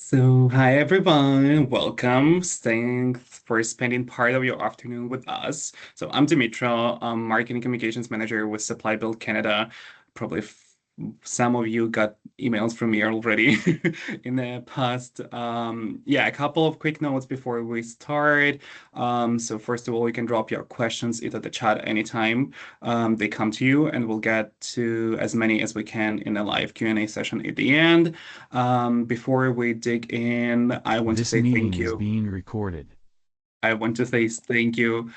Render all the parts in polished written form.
So, hi everyone, welcome. Thanks for spending part of your afternoon with us. So, I'm Dimitra, Marketing Communications Manager with Supply Build Canada. Probably some of you got emails from me already in the past. Yeah, a couple of quick notes before we start. So, first of all, you can drop your questions into the chat anytime they come to you, and we'll get to as many as we can in a live Q&A session at the end. Before we dig in, I want to This say thank meeting is you. being recorded. I want to say thank you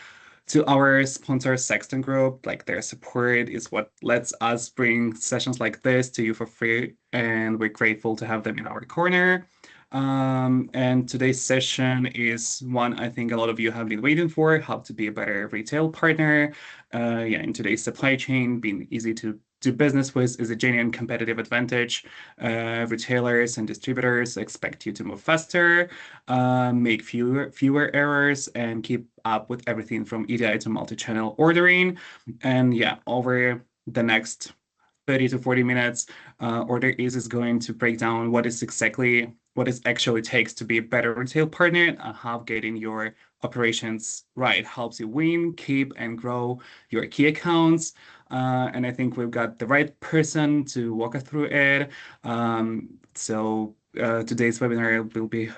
to our sponsor, Sexton Group. Like their support is what lets us bring sessions like this to you for free, and we're grateful to have them in our corner. And today's session is one I think a lot of you have been waiting for, how to be a better retail partner. Yeah, in today's supply chain, being easy to do business with is a genuine competitive advantage. Retailers and distributors expect you to move faster, make fewer errors, and keep up with everything from EDI to multi-channel ordering. And yeah, over the next 30 to 40 minutes, OrderEase is going to break down what it actually takes to be a better retail partner and how getting your operations right helps you win, keep, and grow your key accounts. And I think we've got the right person to walk us through it. Today's webinar will be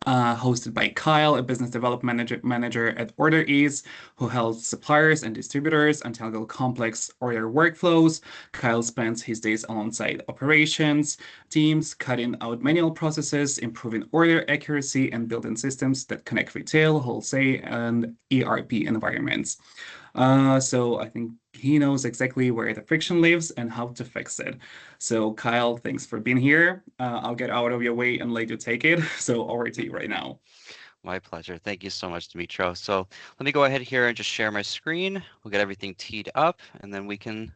hosted by Kyle, a business development manager at OrderEase, who helps suppliers and distributors untangle complex order workflows. Kyle spends his days alongside operations teams, cutting out manual processes, improving order accuracy, and building systems that connect retail, wholesale, and ERP environments. So I think he knows exactly where the friction lives and how to fix it. So Kyle, thanks for being here. I'll get out of your way and let you take it. So over to you right now. My pleasure. Thank you so much, Dimitro. So let me go ahead here and just share my screen. We'll get everything teed up and then we can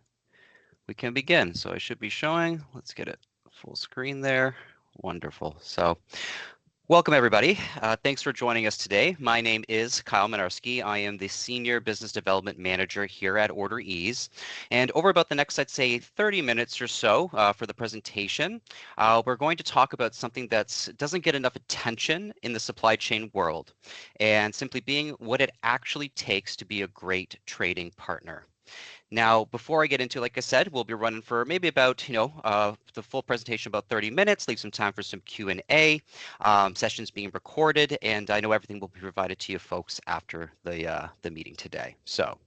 begin. So I should be showing. Let's get it full screen there. Wonderful. So welcome, everybody. Thanks for joining us today. My name is Kyle Minarsky. I am the Senior Business Development Manager here at OrderEase. And over about the next, I'd say, 30 minutes or so for the presentation, we're going to talk about something that doesn't get enough attention in the supply chain world, and simply being what it actually takes to be a great trading partner. Now, before I get into, like I said, we'll be running for maybe about, the full presentation about 30 minutes, leave some time for some Q&A, sessions being recorded, and I know everything will be provided to you folks after the meeting today. So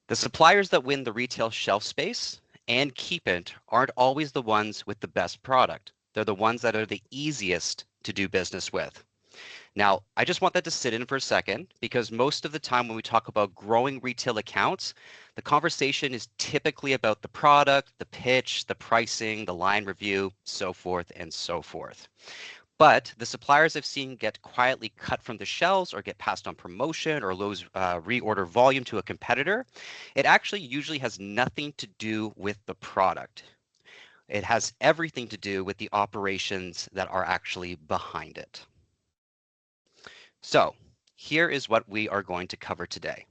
the suppliers that win the retail shelf space and keep it aren't always the ones with the best product. They're the ones that are the easiest to do business with. Now, I just want that to sit in for a second because most of the time when we talk about growing retail accounts, the conversation is typically about the product, the pitch, the pricing, the line review, so forth and so forth. But the suppliers I've seen get quietly cut from the shelves or get passed on promotion or lose reorder volume to a competitor, it actually usually has nothing to do with the product. It has everything to do with the operations that are actually behind it. So here is what we are going to cover today.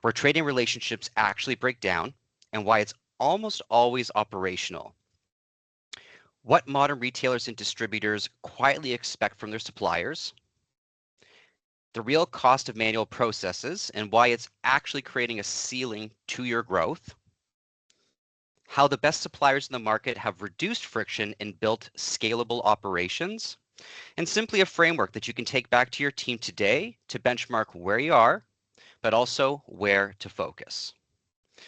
Where trading relationships actually break down and why it's almost always operational. What modern retailers and distributors quietly expect from their suppliers. The real cost of manual processes and why it's actually creating a ceiling to your growth. How the best suppliers in the market have reduced friction and built scalable operations. And simply a framework that you can take back to your team today to benchmark where you are, but also where to focus.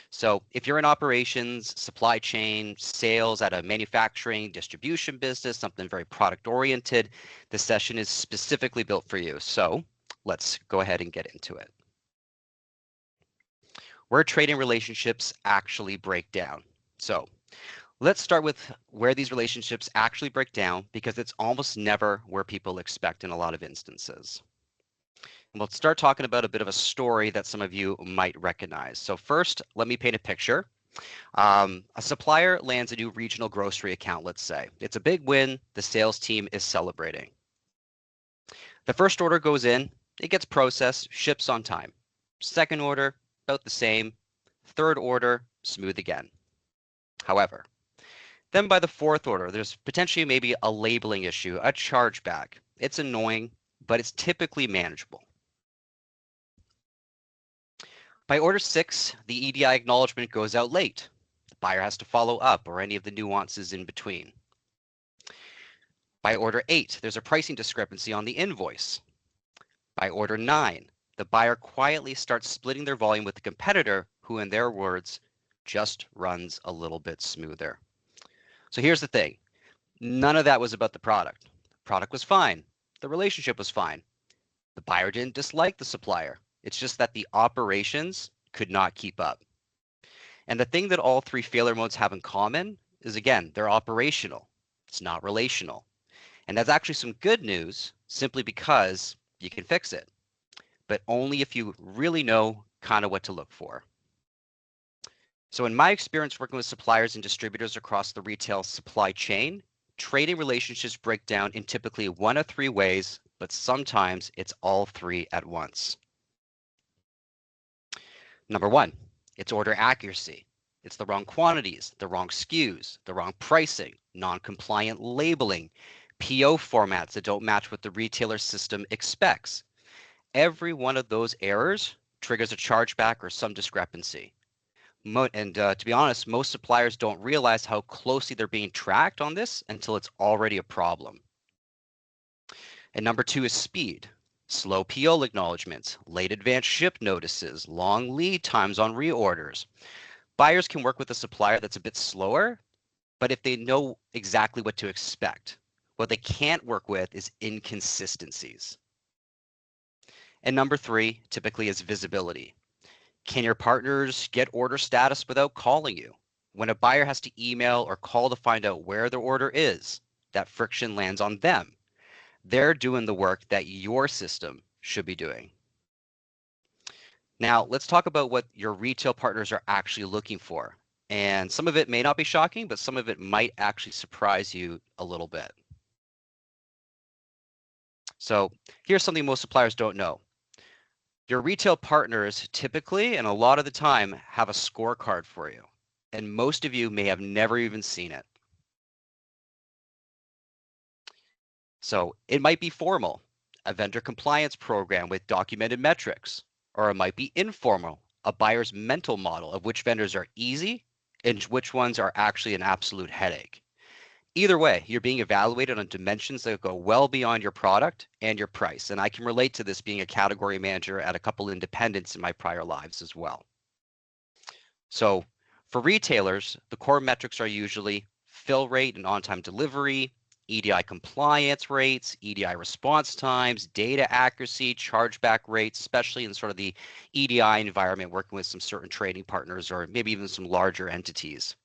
So if you're in operations, supply chain, sales at a manufacturing, distribution business, something very product oriented, this session is specifically built for you. So let's go ahead and get into it. Where trading relationships actually break down. So let's start with where these relationships actually break down because it's almost never where people expect in a lot of instances. And we'll start talking about a bit of a story that some of you might recognize. So first, let me paint a picture. A supplier lands a new regional grocery account, let's say. It's a big win. The sales team is celebrating. The first order goes in, it gets processed, ships on time. Second order, about the same. Third order, smooth again. However, Then by the fourth order, there's potentially maybe a labeling issue, a chargeback. It's annoying, but it's typically manageable. By order 6, the EDI acknowledgement goes out late. The buyer has to follow up or any of the nuances in between. By order 8, there's a pricing discrepancy on the invoice. By order 9, the buyer quietly starts splitting their volume with the competitor who, in their words, just runs a little bit smoother. So here's the thing. None of that was about the product. The product was fine. The relationship was fine. The buyer didn't dislike the supplier. It's just that the operations could not keep up. And the thing that all three failure modes have in common is, again, they're operational. It's not relational. And that's actually some good news simply because you can fix it, but only if you really know kind of what to look for. So in my experience working with suppliers and distributors across the retail supply chain, trading relationships break down in typically one of three ways, but sometimes it's all three at once. Number one, it's order accuracy. It's the wrong quantities, the wrong SKUs, the wrong pricing, non-compliant labeling, PO formats that don't match what the retailer system expects. Every one of those errors triggers a chargeback or some discrepancy. To be honest, most suppliers don't realize how closely they're being tracked on this until it's already a problem. And number two is speed. Slow PO acknowledgements, late advance ship notices, long lead times on reorders. Buyers can work with a supplier that's a bit slower, but if they know exactly what to expect. What they can't work with is inconsistencies. And number three typically is visibility. Can your partners get order status without calling you? When a buyer has to email or call to find out where their order is, that friction lands on them. They're doing the work that your system should be doing. Now, let's talk about what your retail partners are actually looking for. And some of it may not be shocking, but some of it might actually surprise you a little bit. So here's something most suppliers don't know. Your retail partners typically, and a lot of the time, have a scorecard for you. And most of you may have never even seen it. So it might be formal, a vendor compliance program with documented metrics, or it might be informal, a buyer's mental model of which vendors are easy and which ones are actually an absolute headache. Either way, you're being evaluated on dimensions that go well beyond your product and your price. And I can relate to this being a category manager at a couple independents in my prior lives as well. So for retailers, the core metrics are usually fill rate and on-time delivery, EDI compliance rates, EDI response times, data accuracy, chargeback rates, especially in sort of the EDI environment, working with some certain trading partners or maybe even some larger entities.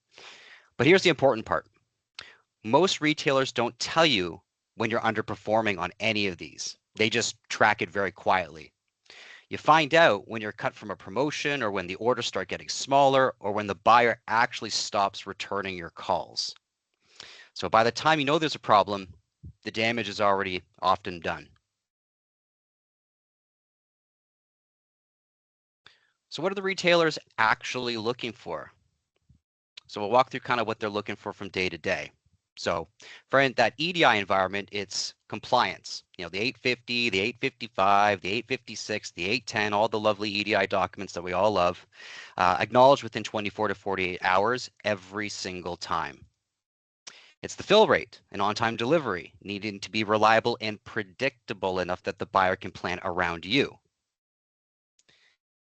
But here's the important part. Most retailers don't tell you when you're underperforming on any of these. They just track it very quietly. You find out when you're cut from a promotion or when the orders start getting smaller or when the buyer actually stops returning your calls. So by the time you know there's a problem, the damage is already often done. So what are the retailers actually looking for? So we'll walk through kind of what they're looking for from day to day. So for that EDI environment, it's compliance. You know, the 850, the 855, the 856, the 810, all the lovely EDI documents that we all love, acknowledged within 24 to 48 hours every single time. It's the fill rate and on-time delivery, needing to be reliable and predictable enough that the buyer can plan around you.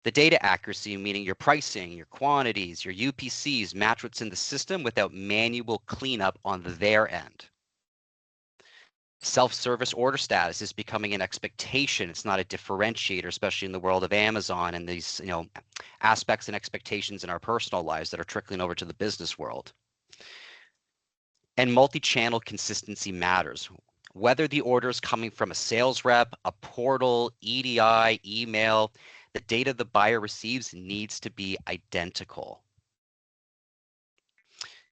The data accuracy, meaning your pricing, your quantities, your UPCs match what's in the system without manual cleanup on their end. Self-service order status is becoming an expectation. It's not a differentiator, especially in the world of Amazon and these, aspects and expectations in our personal lives that are trickling over to the business world. And multi-channel consistency matters. Whether the order is coming from a sales rep, a portal, EDI, email, the data the buyer receives needs to be identical.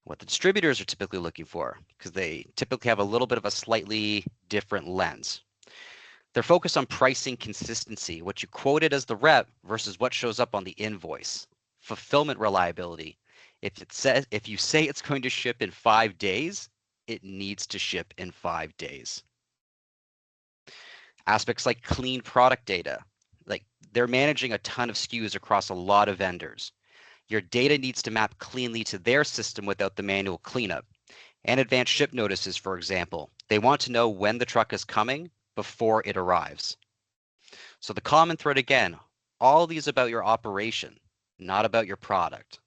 What the distributors are typically looking for, because they typically have a little bit of a slightly different lens. They're focused on pricing consistency, what you quoted as the rep versus what shows up on the invoice, fulfillment reliability, If you say it's going to ship in 5 days, it needs to ship in 5 days. Aspects like clean product data, like they're managing a ton of SKUs across a lot of vendors. Your data needs to map cleanly to their system without the manual cleanup. And advanced ship notices, for example. They want to know when the truck is coming before it arrives. So the common thread again, all these about your operation, not about your product.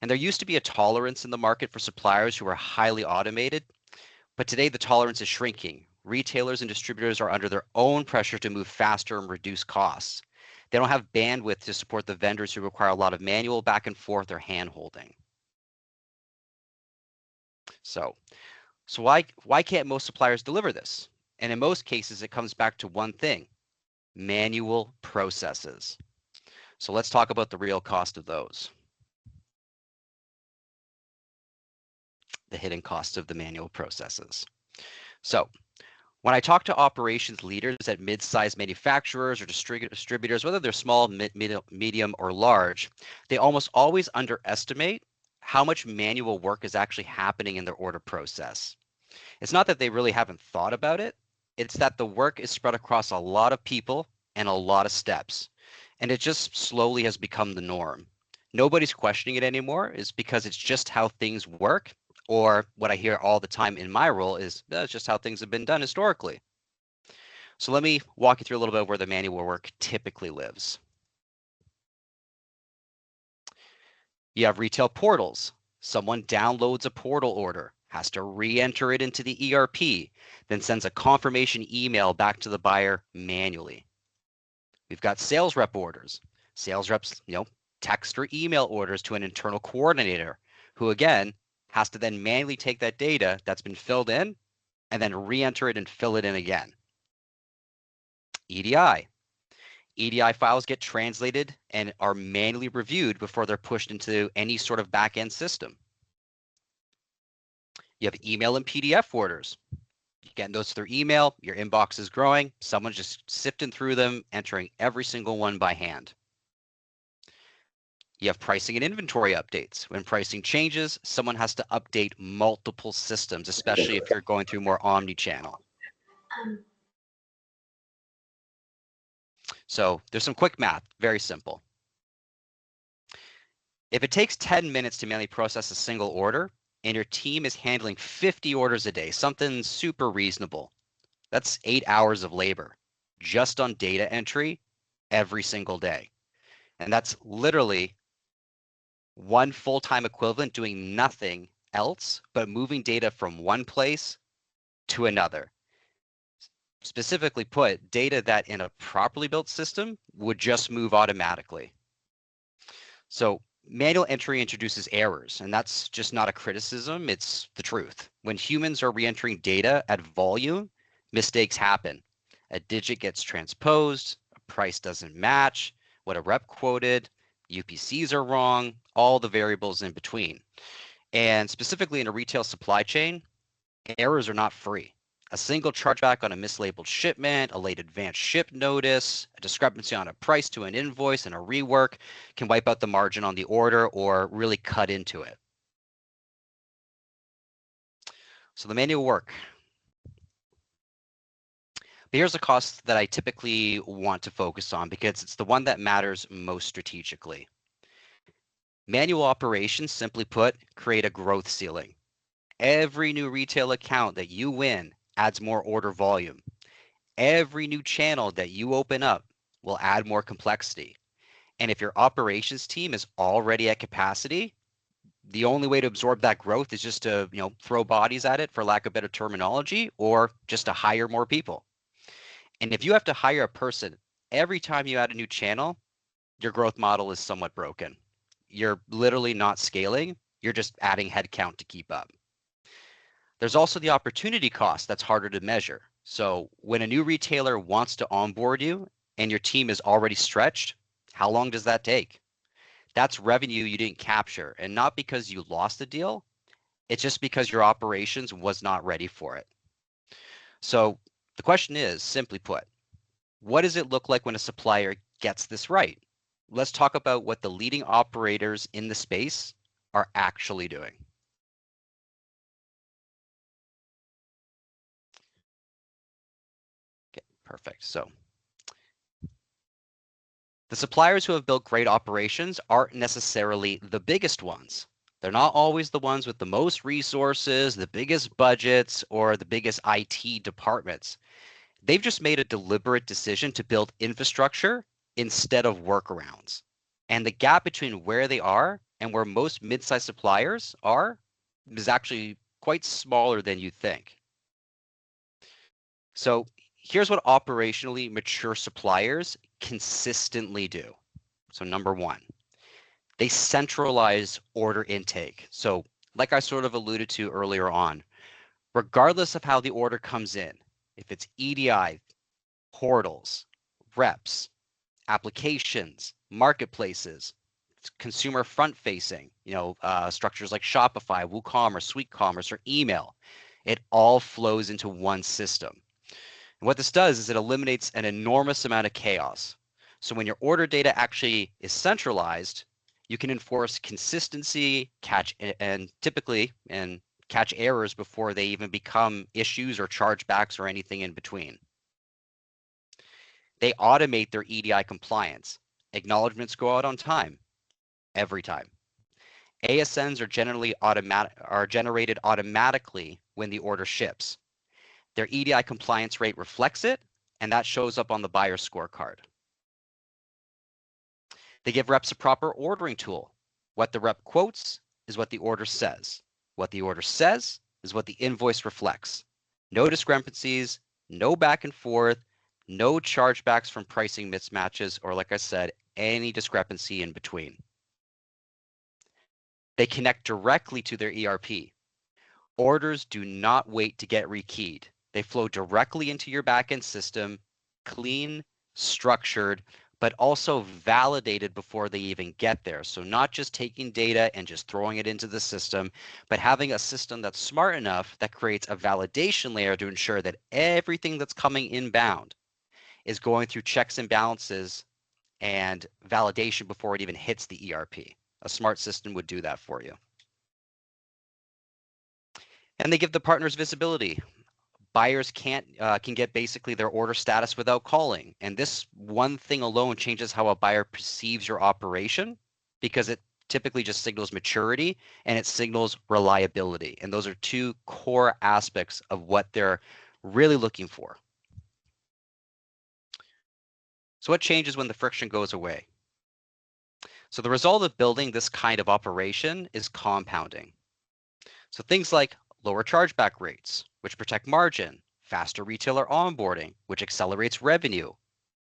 And there used to be a tolerance in the market for suppliers who are highly automated, but today the tolerance is shrinking. Retailers and distributors are under their own pressure to move faster and reduce costs. They don't have bandwidth to support the vendors who require a lot of manual back and forth or hand holding. So why can't most suppliers deliver this? And in most cases, it comes back to one thing, manual processes. So let's talk about the real cost of those. The hidden cost of the manual processes. So when I talk to operations leaders at mid-sized manufacturers or distributors, whether they're small, medium, or large, they almost always underestimate how much manual work is actually happening in their order process. It's not that they really haven't thought about it. It's that the work is spread across a lot of people and a lot of steps. And it just slowly has become the norm. Nobody's questioning it anymore is because it's just how things work. Or what I hear all the time in my role is that's just how things have been done historically. So let me walk you through a little bit of where the manual work typically lives. You have retail portals. Someone downloads a portal order, has to re-enter it into the ERP, then sends a confirmation email back to the buyer manually. We've got sales rep orders. Sales reps, text or email orders to an internal coordinator who again has to then manually take that data that's been filled in and then re-enter it and fill it in again. EDI. EDI files get translated and are manually reviewed before they're pushed into any sort of back-end system. You have email and PDF orders. You get those through email, your inbox is growing, someone's just sifting through them, entering every single one by hand. You have pricing and inventory updates. When pricing changes, someone has to update multiple systems, especially if you're going through more omni-channel. So there's some quick math, very simple. If it takes 10 minutes to manually process a single order and your team is handling 50 orders a day, something super reasonable, that's 8 hours of labor just on data entry every single day. And that's literally one full-time equivalent doing nothing else but moving data from one place to another. Specifically put, data that in a properly built system would just move automatically. So manual entry introduces errors, and that's just not a criticism, it's the truth. When humans are re-entering data at volume, mistakes happen. A digit gets transposed, a price doesn't match what a rep quoted, UPCs are wrong, all the variables in between. And specifically in a retail supply chain, errors are not free. A single chargeback on a mislabeled shipment, a late advance ship notice, a discrepancy on a price to an invoice, and a rework can wipe out the margin on the order or really cut into it. So the manual work. But here's a cost that I typically want to focus on because it's the one that matters most strategically. Manual operations, simply put, create a growth ceiling. Every new retail account that you win adds more order volume. Every new channel that you open up will add more complexity. And if your operations team is already at capacity, the only way to absorb that growth is just to, throw bodies at it, for lack of better terminology, or just to hire more people. And if you have to hire a person every time you add a new channel, your growth model is somewhat broken. You're literally not scaling. You're just adding headcount to keep up. There's also the opportunity cost that's harder to measure. So when a new retailer wants to onboard you and your team is already stretched, how long does that take? That's revenue you didn't capture, and not because you lost the deal, it's just because your operations was not ready for it. So the question is, simply put, what does it look like when a supplier gets this right? Let's talk about what the leading operators in the space are actually doing. Okay, perfect. So the suppliers who have built great operations aren't necessarily the biggest ones. They're not always the ones with the most resources, the biggest budgets, or the biggest IT departments. They've just made a deliberate decision to build infrastructure instead of workarounds. And the gap between where they are and where most mid-sized suppliers are is actually quite smaller than you think. So here's what operationally mature suppliers consistently do. So number one, they centralize order intake. So like I sort of alluded to earlier on, regardless of how the order comes in, if it's EDI, portals, reps, applications, marketplaces, consumer front facing, structures like Shopify, WooCommerce, SweetCommerce, or email, it all flows into one system. And what this does is it eliminates an enormous amount of chaos. So when your order data actually is centralized, you can enforce consistency, catch errors before they even become issues or chargebacks or anything in between. They automate their EDI compliance. Acknowledgements go out on time, every time. ASNs are generated automatically when the order ships. Their EDI compliance rate reflects it, and that shows up on the buyer scorecard. They give reps a proper ordering tool. What the rep quotes is what the order says. What the order says is what the invoice reflects. No discrepancies, no back and forth, no chargebacks from pricing mismatches, or like I said, any discrepancy in between. They connect directly to their ERP. Orders do not wait to get rekeyed. They flow directly into your backend system, clean, structured, but also validated before they even get there. So not just taking data and just throwing it into the system, but having a system that's smart enough that creates a validation layer to ensure that everything that's coming inbound is going through checks and balances and validation before it even hits the ERP. A smart system would do that for you. And they give the partners visibility. Buyers can get basically their order status without calling. And this one thing alone changes how a buyer perceives your operation, because it typically just signals maturity and it signals reliability. And those are two core aspects of what they're really looking for. So what changes when the friction goes away? So the result of building this kind of operation is compounding. So things like lower chargeback rates, which protect margin, faster retailer onboarding, which accelerates revenue,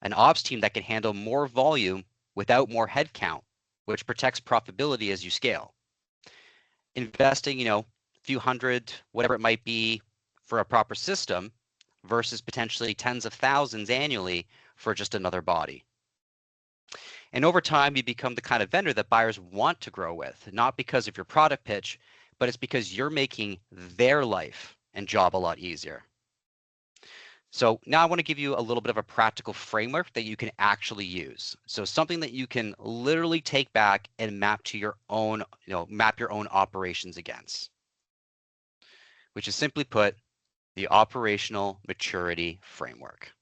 an ops team that can handle more volume without more headcount, which protects profitability as you scale. Investing, a few hundred, whatever it might be, for a proper system versus potentially tens of thousands annually for just another body. And over time, you become the kind of vendor that buyers want to grow with, not because of your product pitch, but it's because you're making their life and job a lot easier. So now I want to give you a little bit of a practical framework that you can actually use. So something that you can literally take back and map to your own, map your own operations against, which is simply put, the operational maturity framework.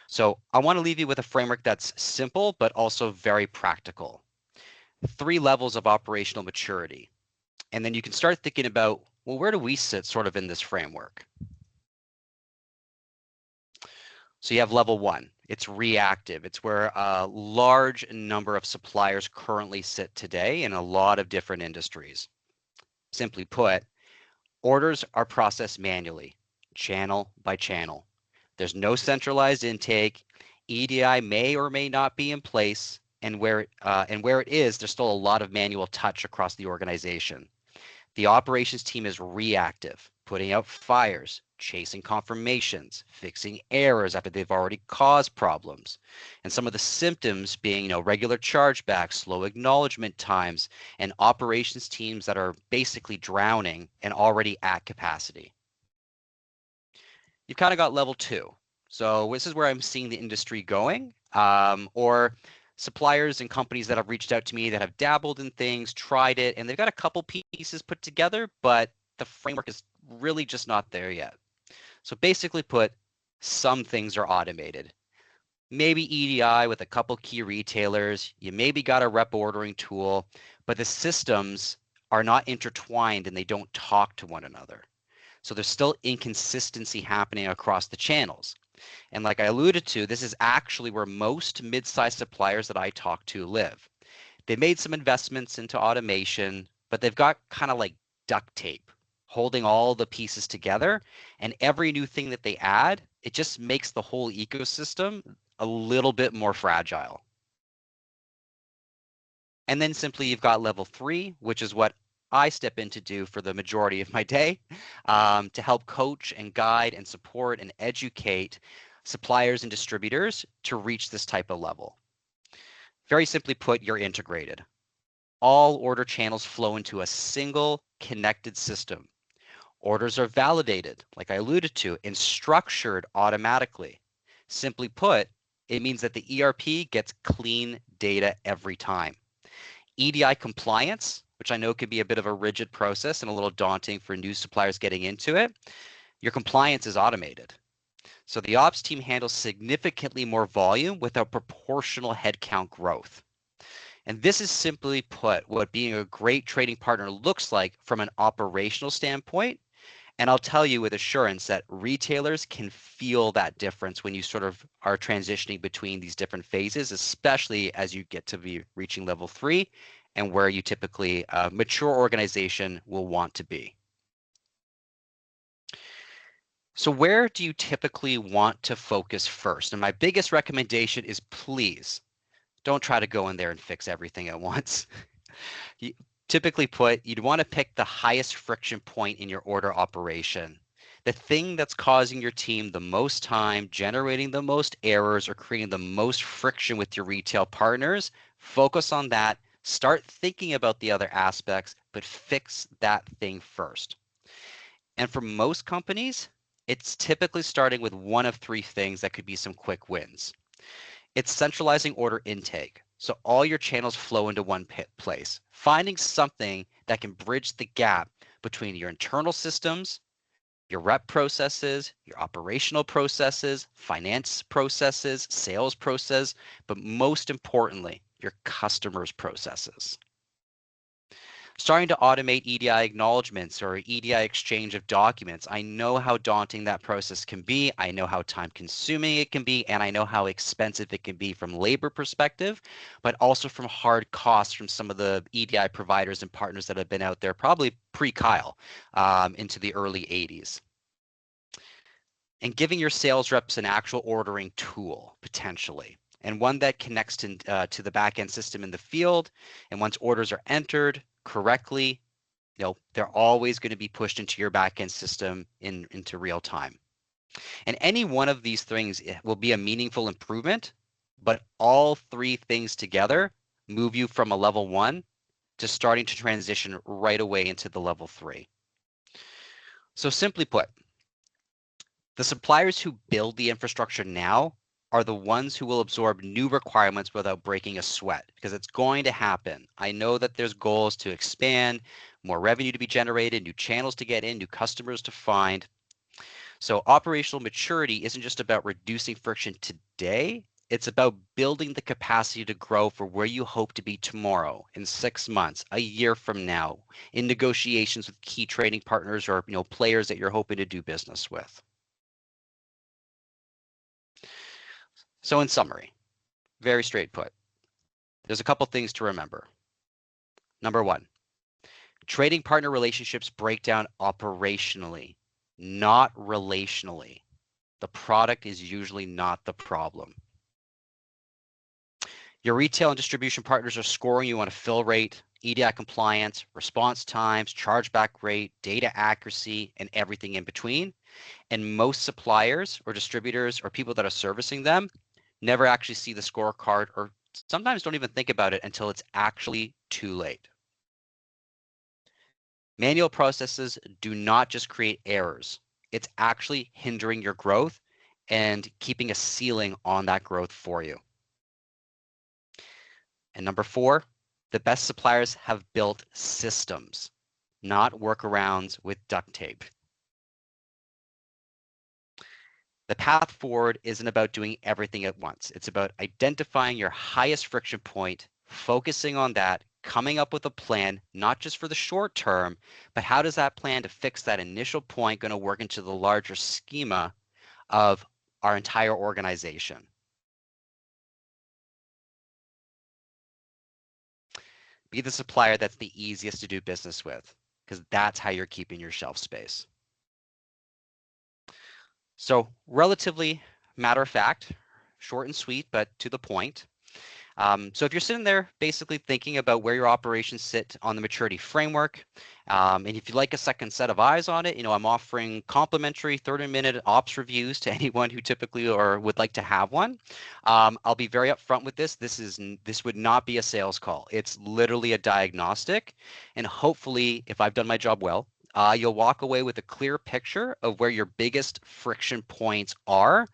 So I want to leave you with a framework that's simple, but also very practical. 3 levels of operational maturity. And then you can start thinking about, well, where do we sit sort of in this framework? So you have level 1. It's reactive. It's where a large number of suppliers currently sit today in a lot of different industries. Simply put, orders are processed manually, channel by channel. There's no centralized intake. EDI may or may not be in place, and where it is, there's still a lot of manual touch across the organization. The operations team is reactive, putting out fires, chasing confirmations, fixing errors after they've already caused problems. And some of the symptoms being, regular chargebacks, slow acknowledgement times, and operations teams that are basically drowning and already at capacity. You've kind of got level 2. So this is where I'm seeing the industry going, or suppliers and companies that have reached out to me that have dabbled in things, tried it, and they've got a couple pieces put together, but the framework is really just not there yet. So basically put, some things are automated. Maybe EDI with a couple key retailers, you maybe got a rep ordering tool, but the systems are not intertwined and they don't talk to one another. So there's still inconsistency happening across the channels. And like I alluded to, this is actually where most mid-sized suppliers that I talk to live. They made some investments into automation, but they've got kind of like duct tape holding all the pieces together. And every new thing that they add, it just makes the whole ecosystem a little bit more fragile. And then simply you've got level 3, which is what I step in to do for the majority of my day, to help coach and guide and support and educate suppliers and distributors to reach this type of level. Very simply put, you're integrated. All order channels flow into a single connected system. Orders are validated, like I alluded to, and structured automatically. Simply put, it means that the ERP gets clean data every time. EDI compliance, which I know can be a bit of a rigid process and a little daunting for new suppliers getting into it, your compliance is automated. So the ops team handles significantly more volume without proportional headcount growth. And this is simply put what being a great trading partner looks like from an operational standpoint. And I'll tell you with assurance that retailers can feel that difference when you sort of are transitioning between these different phases, especially as you get to be reaching level 3 and where you typically, a mature organization will want to be. So where do you typically want to focus first? And my biggest recommendation is please don't try to go in there and fix everything at once. You, typically put, you'd want to pick the highest friction point in your order operation. The thing that's causing your team the most time, generating the most errors, or creating the most friction with your retail partners, focus on that. Start thinking about the other aspects, but fix that thing first. And for most companies, it's typically starting with one of 3 things that could be some quick wins. It's centralizing order intake. So all your channels flow into one place. Finding something that can bridge the gap between your internal systems, your rep processes, your operational processes, finance processes, sales process, but most importantly, your customers' processes. Starting to automate EDI acknowledgements or EDI exchange of documents. I know how daunting that process can be. I know how time consuming it can be, and I know how expensive it can be from labor perspective, but also from hard costs from some of the EDI providers and partners that have been out there probably pre-Kyle into the early 80s. And giving your sales reps an actual ordering tool potentially, and one that connects to the back-end system in the field. And once orders are entered correctly, they're always going to be pushed into your back-end system into real time. And any one of these things will be a meaningful improvement, but all 3 things together move you from a level 1 to starting to transition right away into the level 3. So simply put, the suppliers who build the infrastructure now are the ones who will absorb new requirements without breaking a sweat, because it's going to happen. I know that there's goals to expand, more revenue to be generated, new channels to get in, new customers to find. So operational maturity isn't just about reducing friction today. It's about building the capacity to grow for where you hope to be tomorrow, in 6 months, a year from now, in negotiations with key trading partners or players that you're hoping to do business with. So in summary, very straight put, there's a couple things to remember. Number 1, trading partner relationships break down operationally, not relationally. The product is usually not the problem. Your retail and distribution partners are scoring you on a fill rate, EDI compliance, response times, chargeback rate, data accuracy, and everything in between. And most suppliers or distributors or people that are servicing them never actually see the scorecard, or sometimes don't even think about it until it's actually too late. Manual processes do not just create errors. It's actually hindering your growth and keeping a ceiling on that growth for you. And number 4, the best suppliers have built systems, not workarounds with duct tape. The path forward isn't about doing everything at once. It's about identifying your highest friction point, focusing on that, coming up with a plan, not just for the short term, but how does that plan to fix that initial point going to work into the larger schema of our entire organization? Be the supplier that's the easiest to do business with, because that's how you're keeping your shelf space. So relatively matter of fact, short and sweet, but to the point. So if you're sitting there basically thinking about where your operations sit on the maturity framework, and if you'd like a second set of eyes on it, I'm offering complimentary 30-minute ops reviews to anyone who typically or would like to have one. I'll be very upfront with this. This would not be a sales call. It's literally a diagnostic, and hopefully, if I've done my job well, you'll walk away with a clear picture of where your biggest friction points are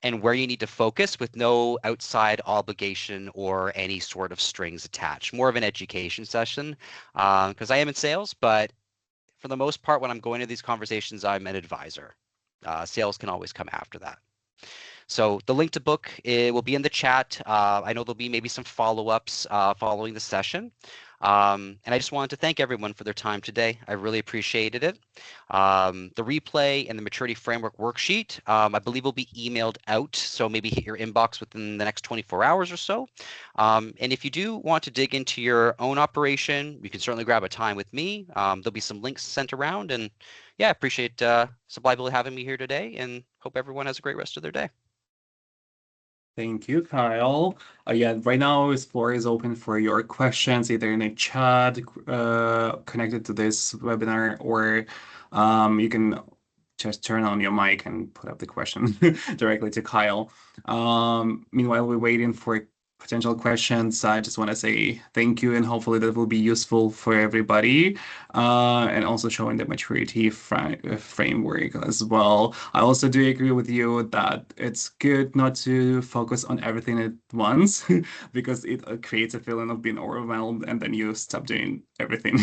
and where you need to focus with no outside obligation or any sort of strings attached. More of an education session because I am in sales, but for the most part, when I'm going to these conversations, I'm an advisor. Sales can always come after that. So the link to book will be in the chat. I know there'll be maybe some follow-ups following the session. And I just wanted to thank everyone for their time today. I really appreciated it. The replay and the maturity framework worksheet, I believe will be emailed out. So maybe hit your inbox within the next 24 hours or so. And if you do want to dig into your own operation, you can certainly grab a time with me. There'll be some links sent around. And yeah, appreciate Supply Bill having me here today and hope everyone has a great rest of their day. Thank you, Kyle. Yeah, right now this floor is open for your questions, either in a chat connected to this webinar, or you can just turn on your mic and put up the question directly to Kyle. Meanwhile, we're waiting for potential questions. I just want to say thank you, and hopefully that will be useful for everybody, and also showing the maturity framework as well. I also do agree with you that it's good not to focus on everything at once because it creates a feeling of being overwhelmed, and then you stop doing everything.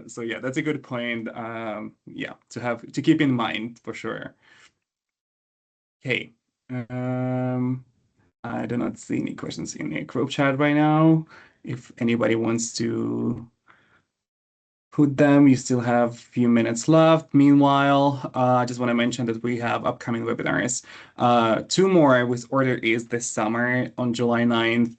So yeah, that's a good point. Yeah, to keep in mind for sure. Okay. I do not see any questions in the group chat right now. If anybody wants to put them, you still have a few minutes left. Meanwhile, I just want to mention that we have upcoming webinars. 2 more with OrderEase this summer on July 9th,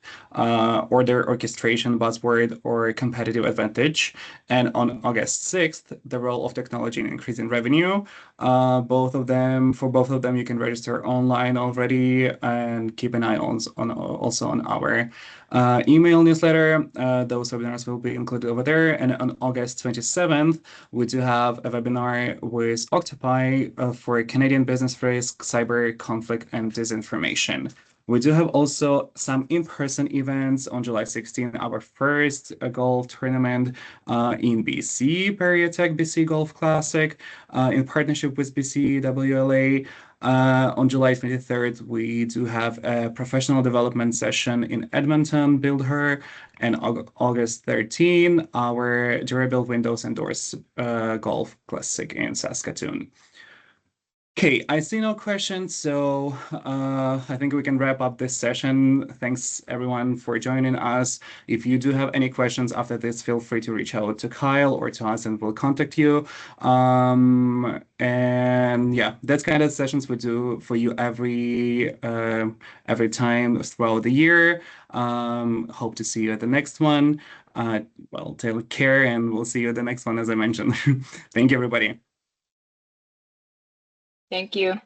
order orchestration buzzword or competitive advantage. And on August 6th, the role of technology in increasing revenue. For both of them, you can register online already and keep an eye on also on our email newsletter. Those webinars will be included over there. And on August 27th, we do have a webinar with Octopi for Canadian business risk, cyber conflict, and disinformation. We do have also some in-person events on July 16th, our first golf tournament in BC, Periotech BC Golf Classic, in partnership with BC WLA. On July 23rd, we do have a professional development session in Edmonton, Build Her, and August 13, our durable windows and doors golf classic in Saskatoon. Okay, I see no questions, so I think we can wrap up this session. Thanks everyone for joining us. If you do have any questions after this, feel free to reach out to Kyle or to us and we'll contact you. And yeah, that's kind of sessions we do for you every time throughout the year. Hope to see you at the next one. Well, take care and we'll see you at the next one, as I mentioned. Thank you, everybody. Thank you.